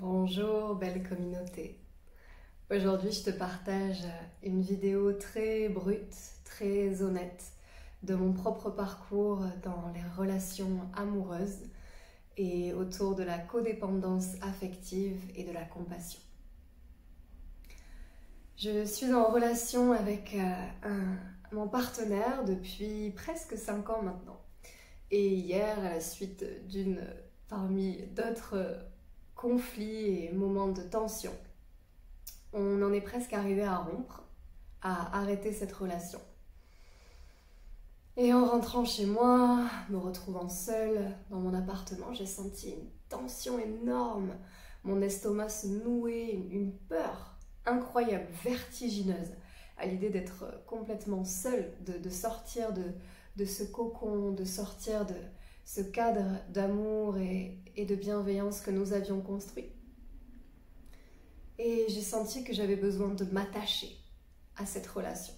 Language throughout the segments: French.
Bonjour belle communauté. Aujourd'hui je te partage une vidéo très brute, très honnête de mon propre parcours dans les relations amoureuses et autour de la codépendance affective et de la compassion. Je suis en relation avec mon partenaire depuis presque 5 ans maintenant. Et hier, à la suite parmi d'autres conflits et moments de tension, on en est presque arrivé à rompre, à arrêter cette relation. Et en rentrant chez moi, me retrouvant seule dans mon appartement, j'ai senti une tension énorme. Mon estomac se nouait, une peur incroyable, vertigineuse, à l'idée d'être complètement seule, de sortir de ce cocon, de sortir de ce cadre d'amour et de bienveillance que nous avions construit. Et j'ai senti que j'avais besoin de m'attacher à cette relation.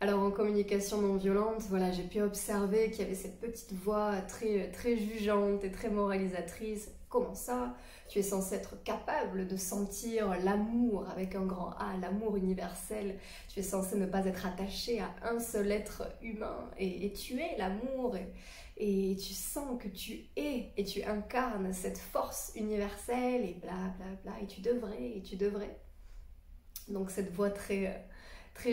Alors en communication non violente, voilà, j'ai pu observer qu'il y avait cette petite voix très jugeante et très moralisatrice. Comment ça? Tu es censé être capable de sentir l'amour avec un grand A, l'amour universel. Tu es censé ne pas être attaché à un seul être humain et tu es l'amour et tu sens que tu es et tu incarnes cette force universelle et bla bla bla et tu devrais. Donc cette voix très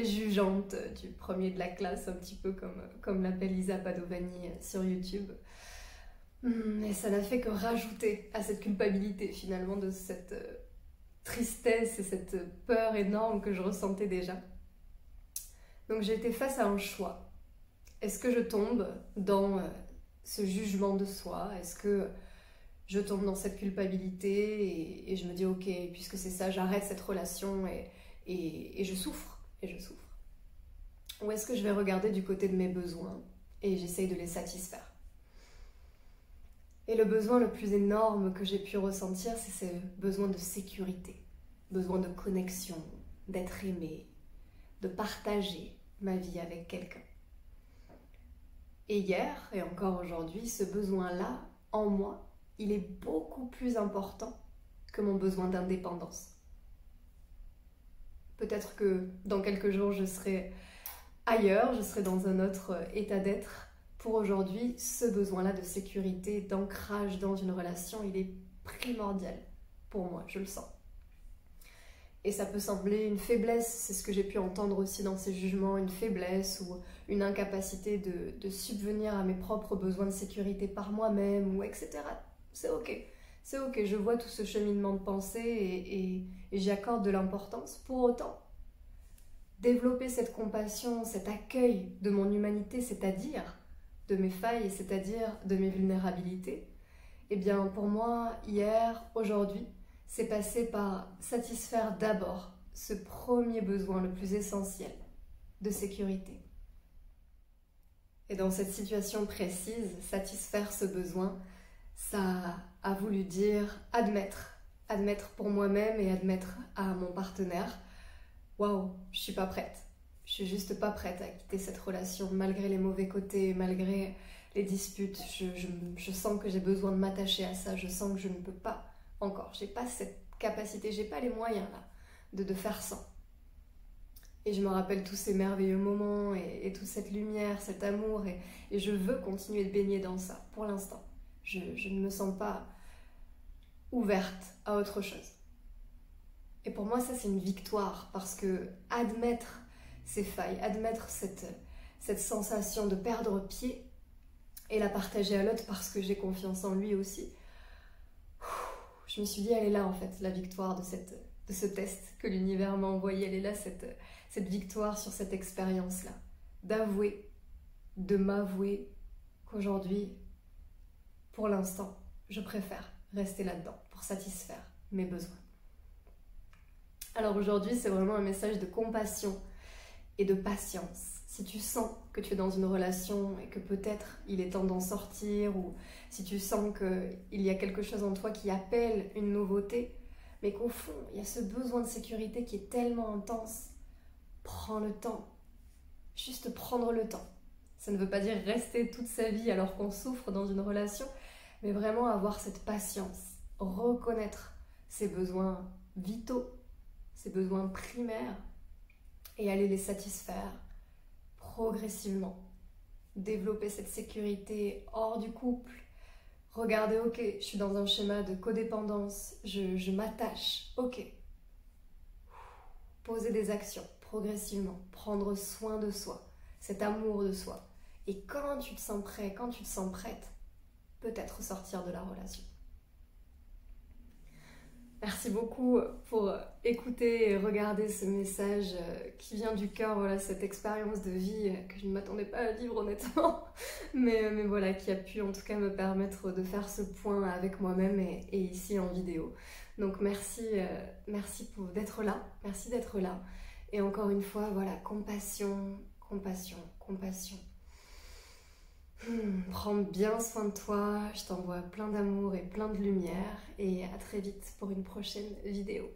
jugeante du premier de la classe, un petit peu comme l'appelle Lisa Padovani sur YouTube. Et ça n'a fait que rajouter à cette culpabilité finalement de cette tristesse et cette peur énorme que je ressentais déjà. Donc j'ai été face à un choix. Est-ce que je tombe dans ce jugement de soi? Est-ce que je tombe dans cette culpabilité et je me dis ok, puisque c'est ça, j'arrête cette relation et je souffre. Ou est-ce que je vais regarder du côté de mes besoins et j'essaye de les satisfaire? Et le besoin le plus énorme que j'ai pu ressentir, c'est ce besoin de sécurité, besoin de connexion, d'être aimé, de partager ma vie avec quelqu'un. Et hier, et encore aujourd'hui, ce besoin-là, en moi, il est beaucoup plus important que mon besoin d'indépendance. Peut-être que dans quelques jours, je serai ailleurs, je serai dans un autre état d'être. Pour aujourd'hui, ce besoin-là de sécurité, d'ancrage dans une relation, il est primordial pour moi, je le sens. Et ça peut sembler une faiblesse, c'est ce que j'ai pu entendre aussi dans ces jugements, une faiblesse ou une incapacité de subvenir à mes propres besoins de sécurité par moi-même, ou etc. C'est ok, je vois tout ce cheminement de pensée et j'y accorde de l'importance. Pour autant, développer cette compassion, cet accueil de mon humanité, c'est-à-dire de mes failles, c'est-à-dire de mes vulnérabilités, eh bien pour moi, hier, aujourd'hui, c'est passé par satisfaire d'abord ce premier besoin le plus essentiel de sécurité. Et dans cette situation précise, satisfaire ce besoin, ça a voulu dire admettre pour moi-même et admettre à mon partenaire, waouh, je suis pas prête. Je suis juste pas prête à quitter cette relation, malgré les mauvais côtés, malgré les disputes. Je sens que j'ai besoin de m'attacher à ça, je sens que je ne peux pas encore. J'ai pas cette capacité, j'ai pas les moyens là de faire sans. Et je me rappelle tous ces merveilleux moments et toute cette lumière, cet amour, et je veux continuer de baigner dans ça pour l'instant. Je ne me sens pas ouverte à autre chose. Et pour moi, ça c'est une victoire, parce que admettre ces failles, admettre cette sensation de perdre pied et la partager à l'autre parce que j'ai confiance en lui aussi, je me suis dit, elle est là en fait, la victoire de ce test que l'univers m'a envoyé. Elle est là, cette victoire sur cette expérience-là. D'avouer, de m'avouer qu'aujourd'hui, pour l'instant, je préfère rester là-dedans pour satisfaire mes besoins. Alors aujourd'hui, c'est vraiment un message de compassion et de patience. Si tu sens que tu es dans une relation et que peut-être il est temps d'en sortir, ou si tu sens qu'il y a quelque chose en toi qui appelle une nouveauté, mais qu'au fond, il y a ce besoin de sécurité qui est tellement intense, prends le temps. Juste prendre le temps. Ça ne veut pas dire rester toute sa vie alors qu'on souffre dans une relation, mais vraiment avoir cette patience, reconnaître ses besoins vitaux, ses besoins primaires et aller les satisfaire progressivement. Développer cette sécurité hors du couple. Regardez, ok, je suis dans un schéma de codépendance, je m'attache, ok. Poser des actions progressivement, prendre soin de soi, cet amour de soi. Et quand tu te sens prêt, quand tu te sens prête, peut-être sortir de la relation. Merci beaucoup pour écouter et regarder ce message qui vient du cœur, voilà, cette expérience de vie que je ne m'attendais pas à vivre honnêtement, mais voilà, qui a pu en tout cas me permettre de faire ce point avec moi-même et ici en vidéo. Donc merci d'être là, merci d'être là. Et encore une fois, voilà, compassion, compassion, compassion. Prends bien soin de toi, je t'envoie plein d'amour et plein de lumière et à très vite pour une prochaine vidéo.